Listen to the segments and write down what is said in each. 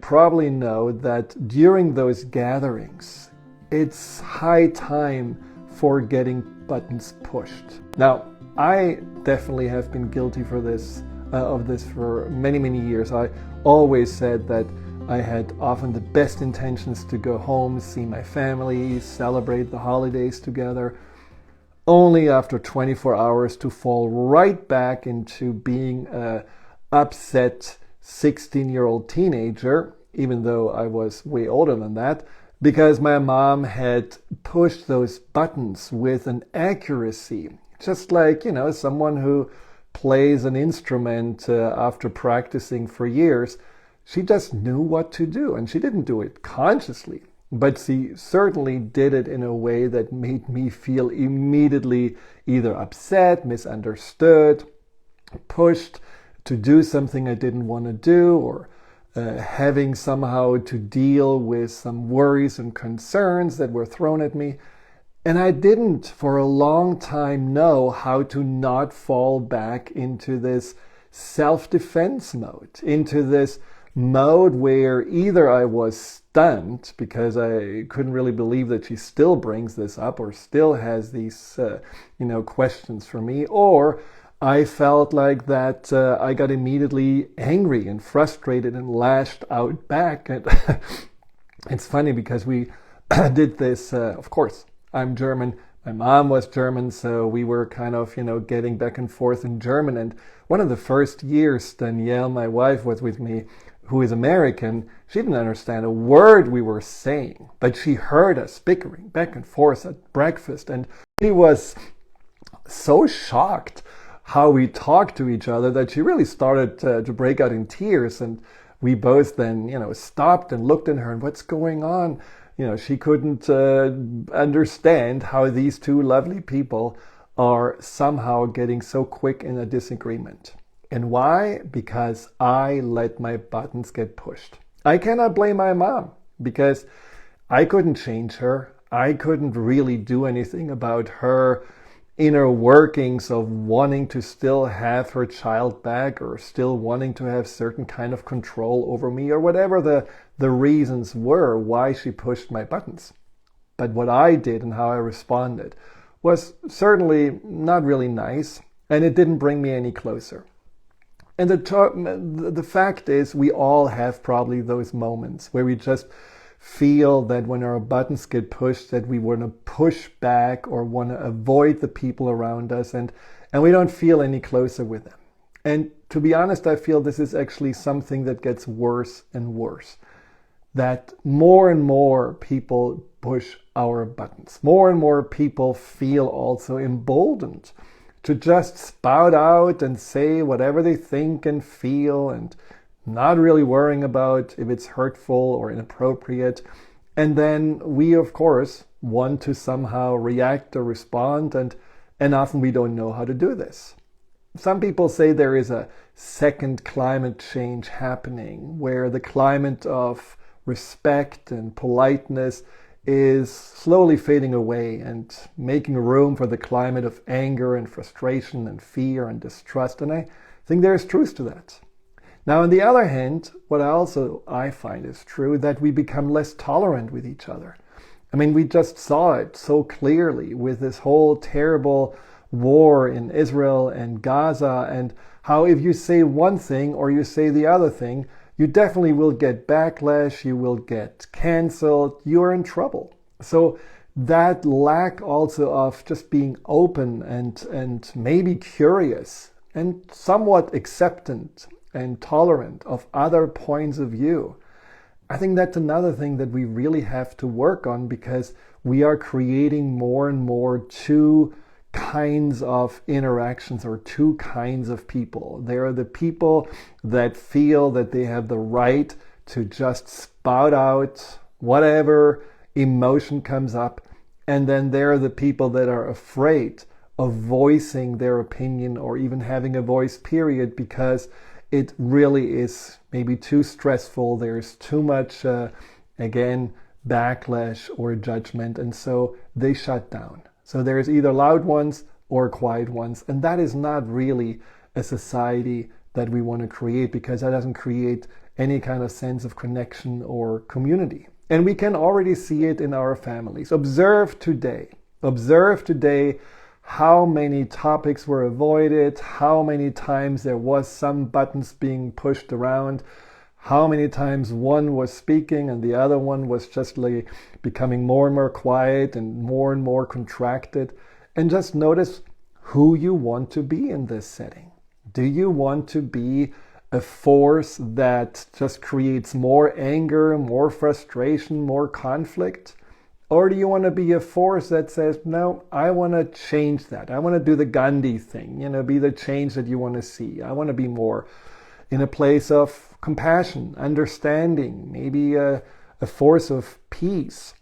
probably know that during those gatherings, it's high time for getting buttons pushed. Now, I definitely have been guilty of this for many, many years. I always said that I had often the best intentions to go home, see my family, celebrate the holidays together, only after 24 hours to fall right back into being an upset 16-year-old teenager, even though I was way older than that, because my mom had pushed those buttons with an accuracy, just like, someone who plays an instrument after practicing for years. She just knew what to do, and she didn't do it consciously, but she certainly did it in a way that made me feel immediately either upset, misunderstood, pushed to do something I didn't want to do, or having somehow to deal with some worries and concerns that were thrown at me. And I didn't for a long time know how to not fall back into this self-defense mode, into this mode where either I was stunned because I couldn't really believe that she still brings this up or still has these questions for me, or I felt like that I got immediately angry and frustrated and lashed out back. And it's funny because we did this, of course, I'm German, my mom was German, so we were kind of, getting back and forth in German. And one of the first years Danielle, my wife, was with me, who is American, she didn't understand a word we were saying, but she heard us bickering back and forth at breakfast, and she was so shocked how we talked to each other that she really started to break out in tears. And we both then, stopped and looked at her, and what's going on? She couldn't understand how these two lovely people are somehow getting so quick in a disagreement. And why? Because I let my buttons get pushed. I cannot blame my mom because I couldn't change her. I couldn't really do anything about her inner workings of wanting to still have her child back or still wanting to have certain kind of control over me or whatever the reasons were why she pushed my buttons. But what I did and how I responded was certainly not really nice, and it didn't bring me any closer. And the fact is, we all have probably those moments where we just feel that when our buttons get pushed, that we want to push back or want to avoid the people around us, and we don't feel any closer with them. And to be honest, I feel this is actually something that gets worse and worse. That more and more people push our buttons. More and more people feel also emboldened to just spout out and say whatever they think and feel, and not really worrying about if it's hurtful or inappropriate. And then we, of course, want to somehow react or respond, and often we don't know how to do this. Some people say there is a second climate change happening, where the climate of respect and politeness is slowly fading away and making room for the climate of anger and frustration and fear and distrust. And I think there is truth to that. Now, on the other hand, what I find is true, that we become less tolerant with each other. I mean, we just saw it so clearly with this whole terrible war in Israel and Gaza, and how if you say one thing or you say the other thing, you definitely will get backlash, you will get canceled, you're in trouble. So that lack also of just being open and maybe curious and somewhat acceptant and tolerant of other points of view, I think that's another thing that we really have to work on, because we are creating more and more two kinds of interactions or two kinds of people. There are the people that feel that they have the right to just spout out whatever emotion comes up, and then there are the people that are afraid of voicing their opinion or even having a voice, period, because it really is maybe too stressful. There's too much, again, backlash or judgment, and so they shut down. So there's either loud ones or quiet ones, and that is not really a society that we want to create, because that doesn't create any kind of sense of connection or community. And we can already see it in our families. Observe today how many topics were avoided, how many times there was some buttons being pushed around, how many times one was speaking and the other one was just like becoming more and more quiet and more contracted. And just notice who you want to be in this setting. Do you want to be a force that just creates more anger, more frustration, more conflict? Or do you want to be a force that says, no, I want to change that. I want to do the Gandhi thing, be the change that you want to see. I want to be more in a place of compassion, understanding, maybe a force of peace,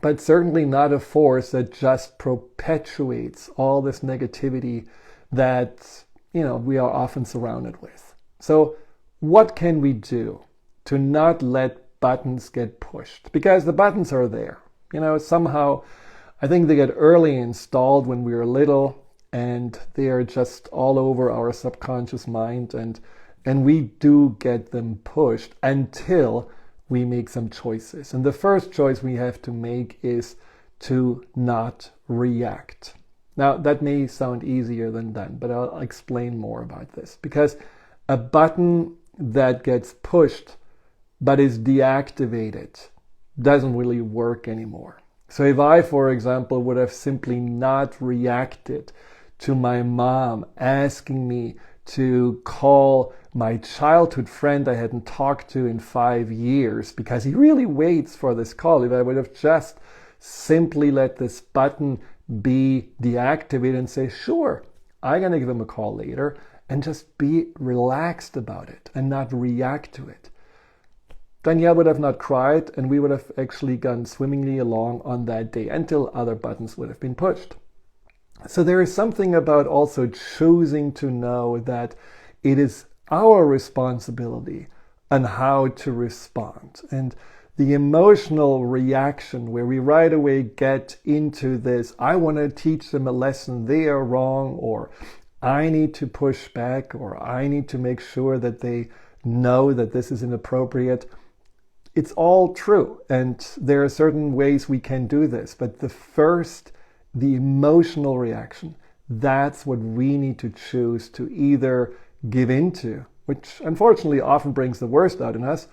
but certainly not a force that just perpetuates all this negativity that, we are often surrounded with. So what can we do to not let buttons get pushed? Because the buttons are there. Somehow I think they get early installed when we are little, and they are just all over our subconscious mind, and we do get them pushed until we make some choices. And the first choice we have to make is to not react. Now, that may sound easier than done, but I'll explain more about this. Because a button that gets pushed but is deactivated doesn't really work anymore. So if I, for example, would have simply not reacted to my mom asking me to call my childhood friend I hadn't talked to in 5 years because he really waits for this call, if I would have just simply let this button be deactivated and say, sure, I'm going to give him a call later, and just be relaxed about it and not react to it, Danielle would have not cried, and we would have actually gone swimmingly along on that day until other buttons would have been pushed. So there is something about also choosing to know that it is our responsibility on how to respond. And the emotional reaction where we right away get into this, I want to teach them a lesson, they are wrong, or I need to push back, or I need to make sure that they know that this is inappropriate. It's all true, and there are certain ways we can do this, but the emotional reaction, that's what we need to choose to either give into, which unfortunately often brings the worst out in us,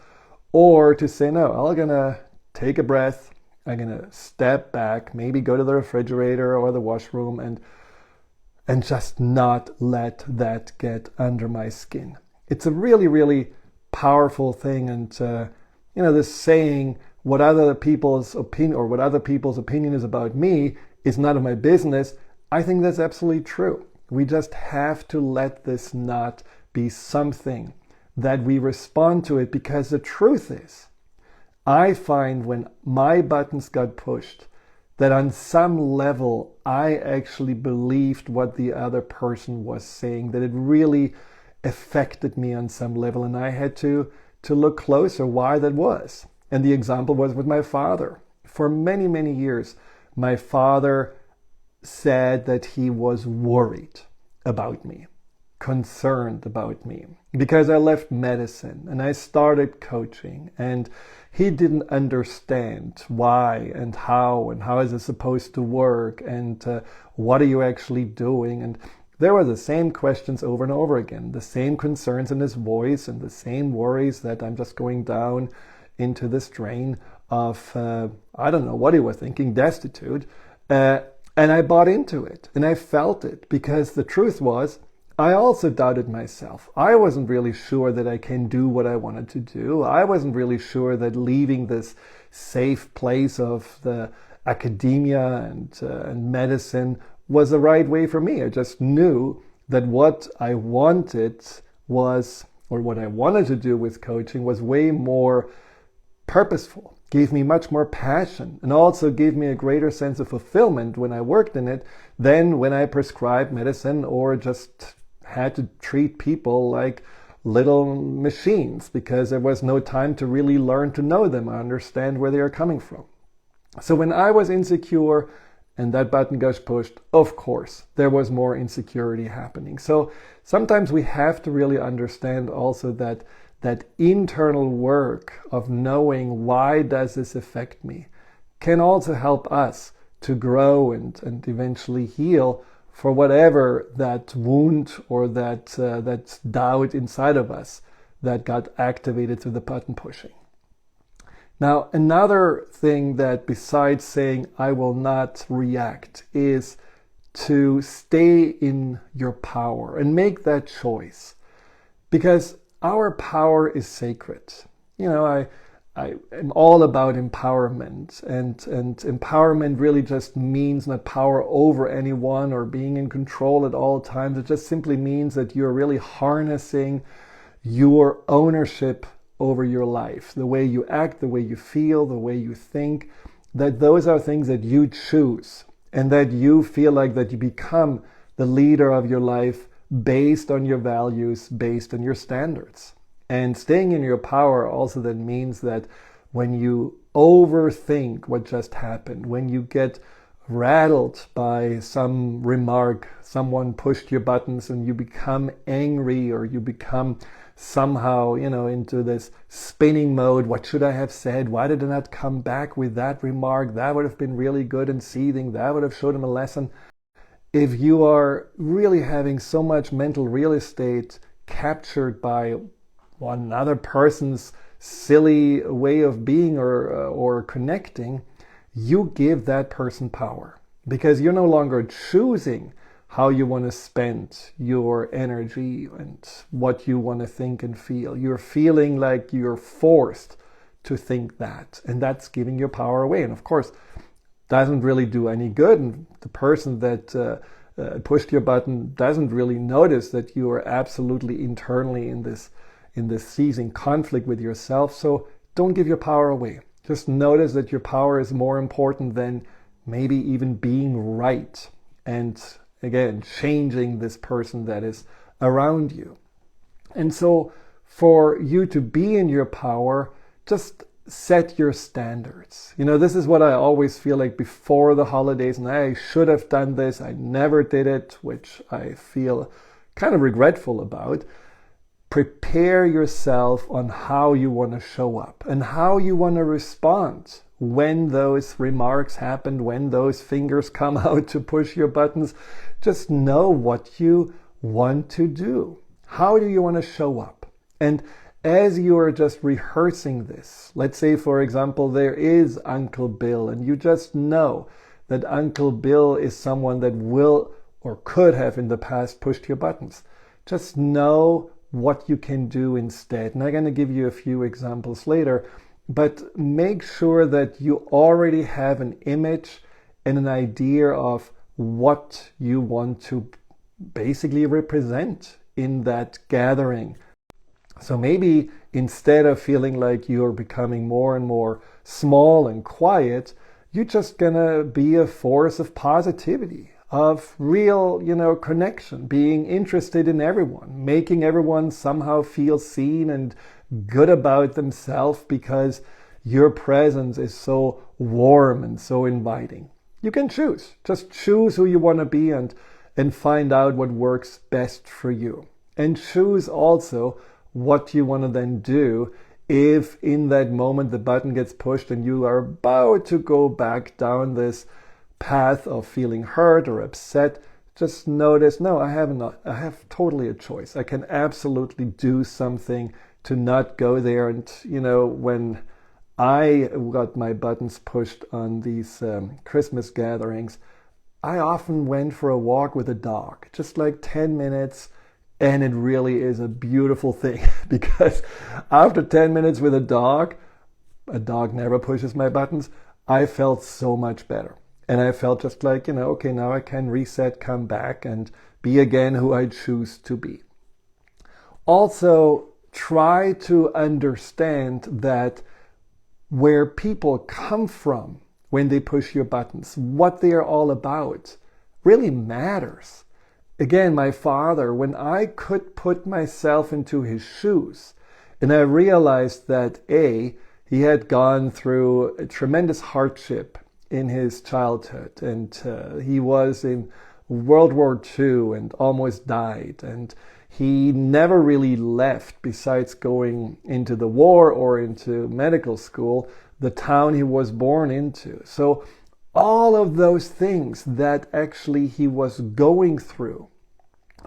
or to say, no, I'm gonna take a breath, I'm gonna step back, maybe go to the refrigerator or the washroom and just not let that get under my skin. It's a really, really powerful thing, and this saying, what other people's opinion is about me is none of my business. I think that's absolutely true. We just have to let this not be something that we respond to it, because the truth is, I find when my buttons got pushed, that on some level, I actually believed what the other person was saying, that it really affected me on some level, and I had to look closer why that was. And the example was with my father. For many, many years, my father said that he was worried about me, concerned about me, because I left medicine and I started coaching, and he didn't understand why and how is it supposed to work, and what are you actually doing. And there were the same questions over and over again, the same concerns in his voice and the same worries that I'm just going down into this drain of, I don't know what he was thinking, destitute. And I bought into it and I felt it, because the truth was, I also doubted myself. I wasn't really sure that I can do what I wanted to do. I wasn't really sure that leaving this safe place of the academia and medicine was the right way for me. I just knew that what I wanted was, or what I wanted to do with coaching was way more purposeful, gave me much more passion, and also gave me a greater sense of fulfillment when I worked in it than when I prescribed medicine or just had to treat people like little machines, because there was no time to really learn to know them, understand where they are coming from. So when I was insecure and that button got pushed, of course, there was more insecurity happening. So sometimes we have to really understand also that that internal work of knowing why does this affect me can also help us to grow and eventually heal for whatever that wound or that doubt inside of us that got activated through the button pushing. Now, another thing that besides saying I will not react is to stay in your power and make that choice, because our power is sacred. You know, I am all about empowerment, and empowerment really just means not power over anyone or being in control at all times. It just simply means that you're really harnessing your ownership over your life, the way you act, the way you feel, the way you think, that those are things that you choose and that you feel like that you become the leader of your life based on your values, based on your standards. And staying in your power also then means that when you overthink what just happened, when you get rattled by some remark, someone pushed your buttons and you become angry or you become somehow, into this spinning mode. What should I have said? Why did I not come back with that remark? That would have been really good and seething. That would have showed him a lesson. If you are really having so much mental real estate captured by one other person's silly way of being or connecting, you give that person power, because you're no longer choosing how you want to spend your energy and what you want to think and feel. You're feeling like you're forced to think that, and that's giving your power away. And of course, doesn't really do any good. And the person that pushed your button doesn't really notice that you are absolutely internally in this seething conflict with yourself. So don't give your power away. Just notice that your power is more important than maybe even being right. And again, changing this person that is around you. And so for you to be in your power, just set your standards. This is what I always feel like before the holidays, and I should have done this, I never did it, which I feel kind of regretful about. Prepare yourself on how you want to show up and how you want to respond when those remarks happen, when those fingers come out to push your buttons. Just know what you want to do. How do you want to show up? And as you are just rehearsing this, let's say, for example, there is Uncle Bill, and you just know that Uncle Bill is someone that will or could have in the past pushed your buttons. Just know what you can do instead. And I'm going to give you a few examples later, but make sure that you already have an image and an idea of what you want to basically represent in that gathering. So maybe instead of feeling like you're becoming more and more small and quiet, you're just gonna be a force of positivity, of real, connection, being interested in everyone, making everyone somehow feel seen and good about themselves because your presence is so warm and so inviting. You can choose. Just choose who you want to be and find out what works best for you. And choose also what you want to then do if in that moment the button gets pushed and you are about to go back down this path of feeling hurt or upset. Just notice, no, I have totally a choice. I can absolutely do something to not go there. And, when I got my buttons pushed on these Christmas gatherings, I often went for a walk with a dog, just like 10 minutes. And it really is a beautiful thing because after 10 minutes with a dog never pushes my buttons, I felt so much better. And I felt just like, okay, now I can reset, come back and be again who I choose to be. Also, try to understand that where people come from when they push your buttons, what they are all about, really matters. Again, my father, when I could put myself into his shoes, and I realized that he had gone through a tremendous hardship in his childhood, and he was in World War II and almost died, and He never really left, besides going into the war or into medical school, the town he was born into. So all of those things that actually he was going through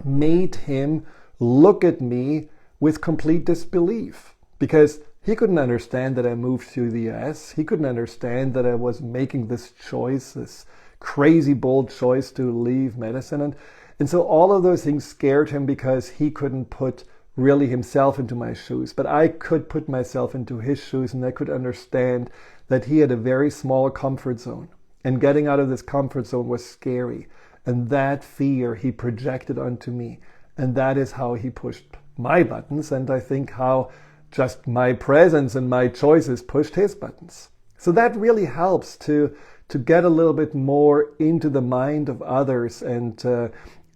made him look at me with complete disbelief, because he couldn't understand that I moved to the US. He couldn't understand that I was making this choice, this crazy bold choice to leave medicine. And so all of those things scared him because he couldn't put really himself into my shoes. But I could put myself into his shoes, and I could understand that he had a very small comfort zone. And getting out of this comfort zone was scary. And that fear he projected onto me. And that is how he pushed my buttons. And I think how just my presence and my choices pushed his buttons. So that really helps to get a little bit more into the mind of others and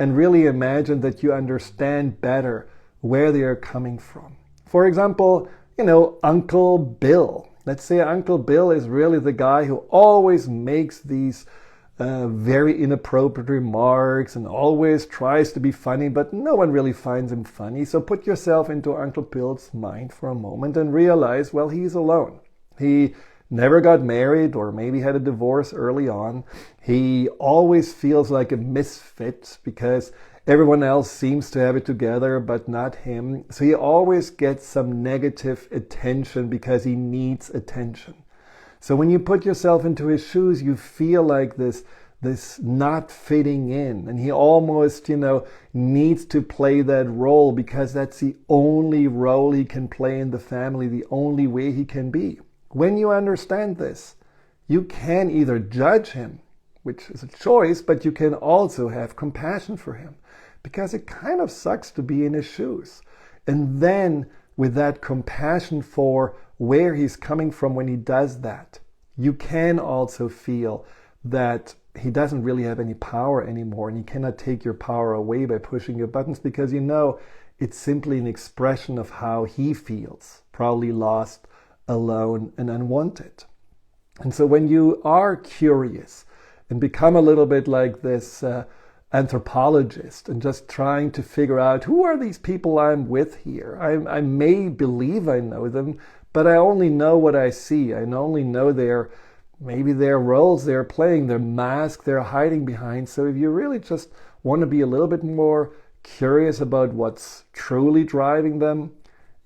really imagine that you understand better where they are coming from. For example, Uncle Bill. Let's say Uncle Bill is really the guy who always makes these very inappropriate remarks and always tries to be funny, but no one really finds him funny. So put yourself into Uncle Bill's mind for a moment and realize, well, he's alone. He never got married, or maybe had a divorce early on. He always feels like a misfit because everyone else seems to have it together, but not him. So he always gets some negative attention because he needs attention. So when you put yourself into his shoes, you feel like this not fitting in. And he almost, needs to play that role because that's the only role he can play in the family, the only way he can be. When you understand this, you can either judge him, which is a choice, but you can also have compassion for him, because it kind of sucks to be in his shoes. And then with that compassion for where he's coming from when he does that, you can also feel that he doesn't really have any power anymore, and he cannot take your power away by pushing your buttons, because it's simply an expression of how he feels, probably lost, alone, and unwanted. And so when you are curious and become a little bit like this anthropologist and just trying to figure out, who are these people I'm with here? I may believe I know them, but I only know what I see. I only know their roles they're playing, their mask they're hiding behind. So if you really just want to be a little bit more curious about what's truly driving them,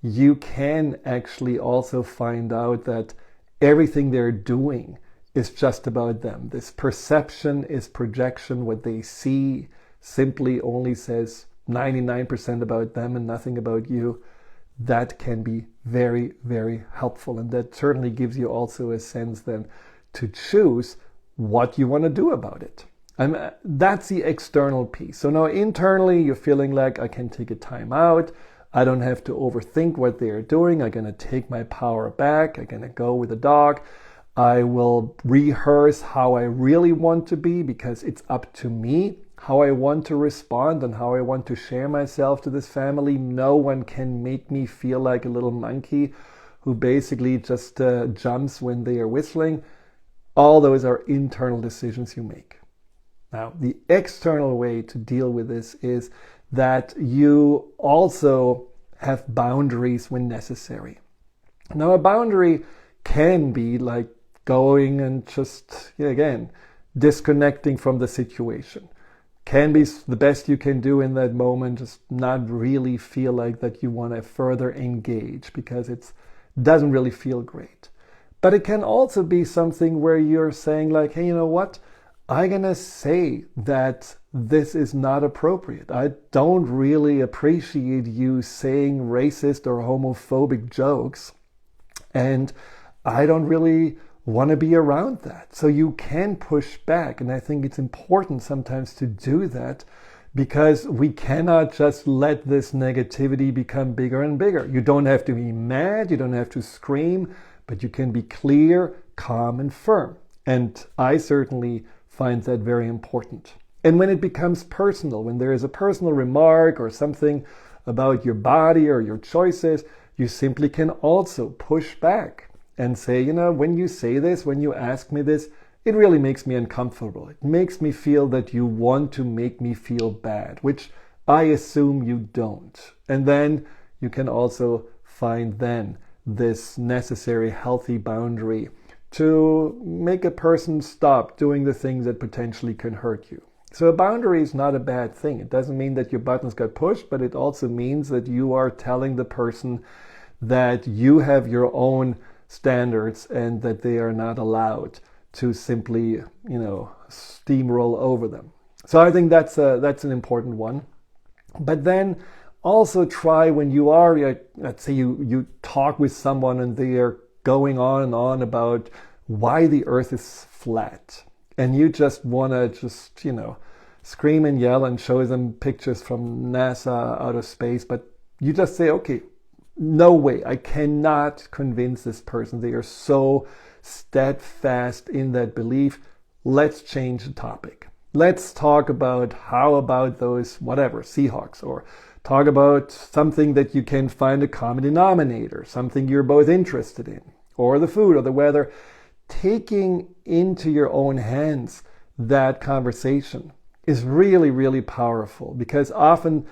you can actually also find out that everything they're doing is just about them. This perception is projection. What they see simply only says 99% about them and nothing about you. That can be very, very helpful. And that certainly gives you also a sense then to choose what you want to do about it. That's the external piece. So now internally, you're feeling like, I can take a time out. I don't have to overthink what they're doing. I'm going to take my power back. I'm going to go with the dog. I will rehearse how I really want to be, because it's up to me how I want to respond and how I want to share myself to this family. No one can make me feel like a little monkey who basically just jumps when they are whistling. All those are internal decisions you make. Now, the external way to deal with this is that you also have boundaries when necessary. Now, a boundary can be like going and just, again, disconnecting from the situation. Can be the best you can do in that moment, just not really feel like that you want to further engage because it doesn't really feel great. But it can also be something where you're saying like, hey, you know what? I'm going to say that this is not appropriate. I don't really appreciate you saying racist or homophobic jokes, and I don't really want to be around that. So you can push back, and I think it's important sometimes to do that, because we cannot just let this negativity become bigger and bigger. You don't have to be mad, you don't have to scream, but you can be clear, calm, and firm. And I certainly find that very important. And when it becomes personal, when there is a personal remark or something about your body or your choices, you simply can also push back and say, when you say this, when you ask me this, it really makes me uncomfortable. It makes me feel that you want to make me feel bad, which I assume you don't. And then you can also find then this necessary healthy boundary to make a person stop doing the things that potentially can hurt you. So a boundary is not a bad thing. It doesn't mean that your buttons got pushed, but it also means that you are telling the person that you have your own standards and that they are not allowed to simply, steamroll over them. So I think that's an important one. But then also try when you are, let's say you talk with someone and they are going on and on about why the earth is flat. And you just want to scream and yell and show them pictures from NASA out of space. But you just say, okay, no way, I cannot convince this person. They are so steadfast in that belief. Let's change the topic. Let's talk about how about those, Seahawks, or talk about something that you can find a common denominator, something you're both interested in, or the food or the weather. Taking into your own hands that conversation is really, really powerful, because often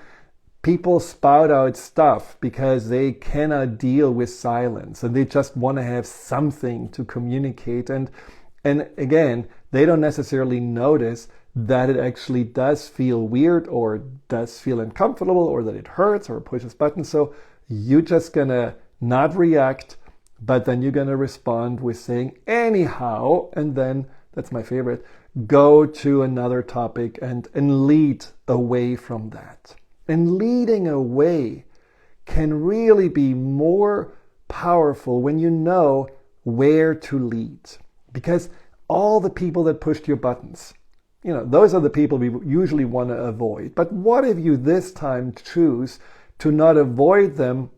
people spout out stuff because they cannot deal with silence and they just want to have something to communicate. And again, they don't necessarily notice that it actually does feel weird or does feel uncomfortable or that it hurts or pushes buttons. So you're just gonna not react, but then you're gonna respond with saying anyhow, and then, that's my favorite, go to another topic and lead away from that. And leading away can really be more powerful when you know where to lead. Because all the people that pushed your buttons, those are the people we usually want to avoid. But what if you this time choose to not avoid them,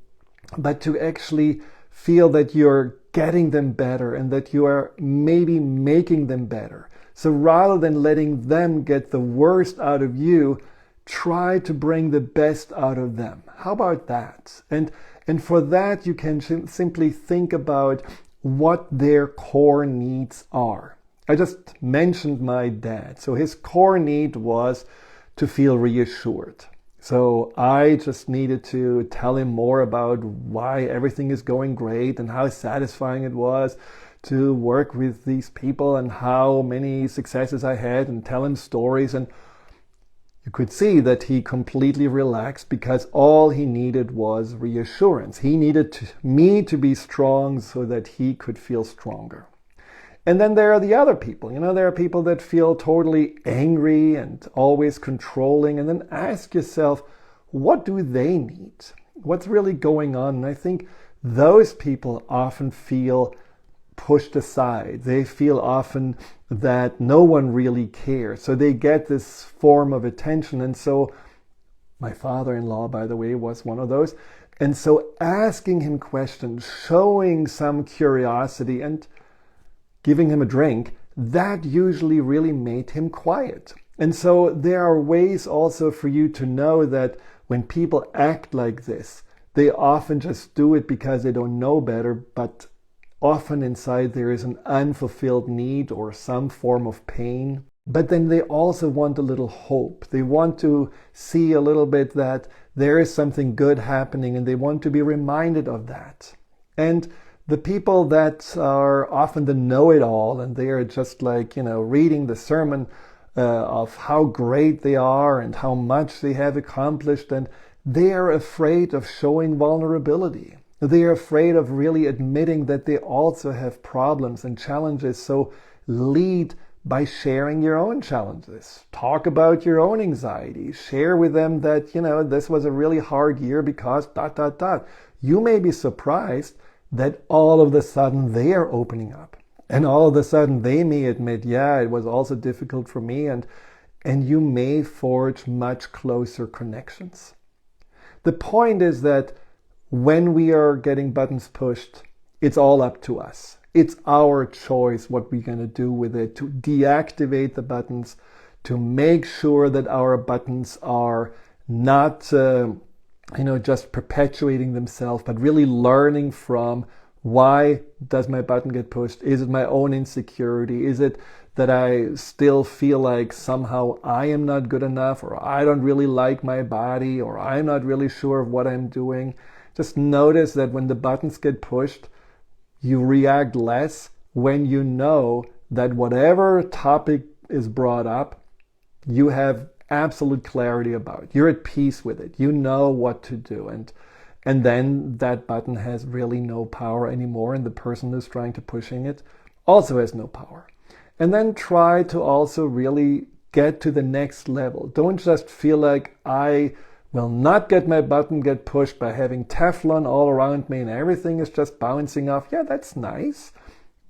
but to actually feel that you're getting them better and that you are maybe making them better? So rather than letting them get the worst out of you, try to bring the best out of them. How about that? And for that, you can simply think about what their core needs are. I just mentioned my dad. So his core need was to feel reassured. So I just needed to tell him more about why everything is going great and how satisfying it was to work with these people and how many successes I had, and tell him stories. And you could see that he completely relaxed because all he needed was reassurance. He needed me to be strong so that he could feel stronger. And then there are the other people. There are people that feel totally angry and always controlling. And then ask yourself, what do they need? What's really going on? And I think those people often feel pushed aside. They feel often that no one really cares. So they get this form of attention. And so my father-in-law, by the way, was one of those. And so asking him questions, showing some curiosity and giving him a drink, that usually really made him quiet. And so there are ways also for you to know that when people act like this, they often just do it because they don't know better, but often inside there is an unfulfilled need or some form of pain. But then they also want a little hope. They want to see a little bit that there is something good happening, and they want to be reminded of that. And the people that are often the know-it-all, and they are just reading the sermon of how great they are and how much they have accomplished, and they are afraid of showing vulnerability. They are afraid of really admitting that they also have problems and challenges. So lead by sharing your own challenges. Talk about your own anxiety. Share with them that, this was a really hard year because ... You may be surprised that all of a sudden they are opening up. And all of a sudden they may admit, yeah, it was also difficult for me. And you may forge much closer connections. The point is that when we are getting buttons pushed, it's all up to us. It's our choice what we're going to do with it, to deactivate the buttons, to make sure that our buttons are not just perpetuating themselves, but really learning from, why does my button get pushed? Is it my own insecurity? Is it that I still feel like somehow I am not good enough, or I don't really like my body, or I'm not really sure of what I'm doing. Just notice that when the buttons get pushed, you react less when you know that whatever topic is brought up, you have absolute clarity about. You're at peace with it. You know what to do. And then that button has really no power anymore, and the person who's trying to pushing it also has no power. And then try to also really get to the next level. Don't just feel like I will not get my button get pushed by having Teflon all around me and everything is just bouncing off. Yeah, that's nice.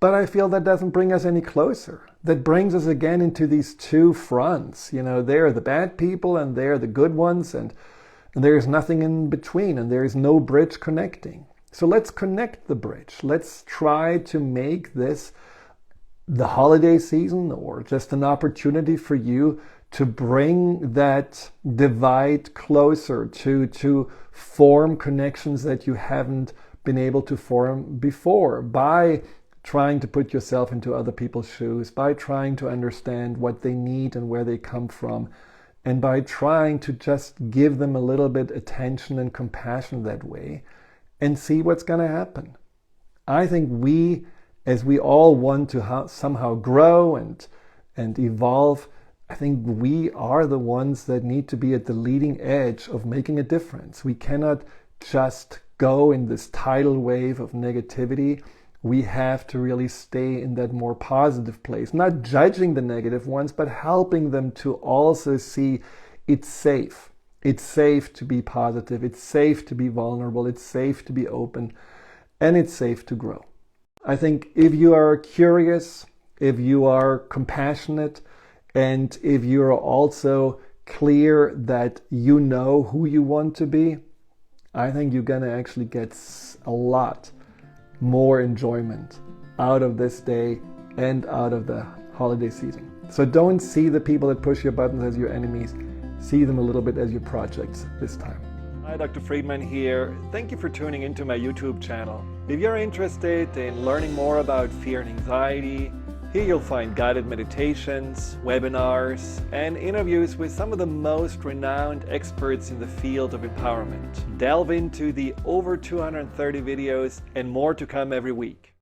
But I feel that doesn't bring us any closer. That brings us again into these two fronts. You know, they're the bad people and they're the good ones, and there's nothing in between, and there's no bridge connecting. So let's connect the bridge. Let's try to make this the holiday season, or just an opportunity for you to bring that divide closer, to form connections that you haven't been able to form before, by trying to put yourself into other people's shoes, by trying to understand what they need and where they come from, and by trying to just give them a little bit attention and compassion that way, and see what's going to happen. I think as we all want to somehow grow and evolve, I think we are the ones that need to be at the leading edge of making a difference. We cannot just go in this tidal wave of negativity. We have to really stay in that more positive place, not judging the negative ones, but helping them to also see it's safe. It's safe to be positive. It's safe to be vulnerable. It's safe to be open, and it's safe to grow. I think if you are curious, if you are compassionate, and if you're also clear that you know who you want to be, I think you're going to actually get a lot more enjoyment out of this day and out of the holiday season. So don't see the people that push your buttons as your enemies. See them a little bit as your projects this time. Hi, Dr. Friedemann here. Thank you for tuning into my YouTube channel. If you're interested in learning more about fear and anxiety, here you'll find guided meditations, webinars, and interviews with some of the most renowned experts in the field of empowerment. Delve into the over 230 videos and more to come every week.